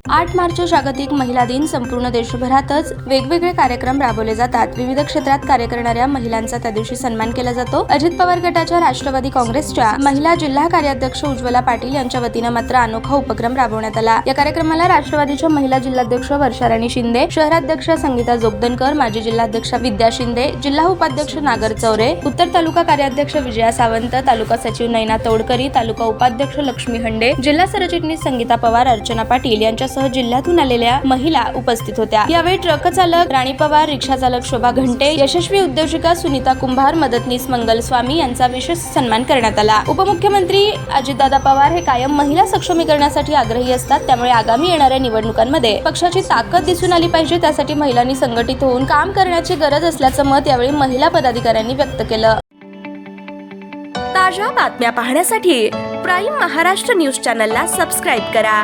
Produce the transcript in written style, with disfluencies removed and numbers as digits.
8 मार्च जागतिक महिला दिन संपूर्ण देशभरातच वेगवेगळे कार्यक्रम राबवले जातात। विविध क्षेत्रात कार्य करणाऱ्या महिलांचा त्या दिवशी सन्मान केला जातो। अजित पवार गटाच्या राष्ट्रवादी काँग्रेसच्या महिला जिल्हा कार्याध्यक्ष उज्ज्वला पाटील यांच्या वतीने मात्र अनोखा उपक्रम राबवण्यात आला। या कार्यक्रमाला राष्ट्रवादीच्या महिला जिल्हाध्यक्ष वर्षाराणी शिंदे, शहराध्यक्ष संगीता जोगदनकर, माजी जिल्हाध्यक्ष विद्या शिंदे, जिल्हा उपाध्यक्ष नागर चौरे, उत्तर तालुका कार्याध्यक्ष विजया सावंत, तालुका सचिव नैना तोडकरी, तालुका उपाध्यक्ष लक्ष्मी हंडे, जिल्हा सरचिटणीस संगीता पवार, अर्चना पाटील यांच्यासह जिल्ह्यातून आलेल्या महिला उपस्थित होत्या। यावेळी ट्रक चालक राणी पवार, रिक्षा चालक शोभा घंटे, यशस्वी उद्योजिका सुनीता कुंभार, मदतनीस मंगल स्वामी यांचा विशेष सन्मान करण्यात आला। उपमुख्यमंत्री अजितदादा पवार हे कायम महिला सक्षमीकरणासाठी आग्रही असतात, त्यामुळे आगामी येणाऱ्या निवडणुकांमध्ये पक्षाची ताकद दिसून आली पाहिजे, त्यासाठी महिलांनी संघटित होऊन काम करण्याची गरज असल्याचं मत यावेळी महिला पदाधिकाऱ्यांनी व्यक्त केलं। ताज्या बातम्या पाहण्यासाठी प्राईम महाराष्ट्र न्यूज चॅनलला सबस्क्राईब करा।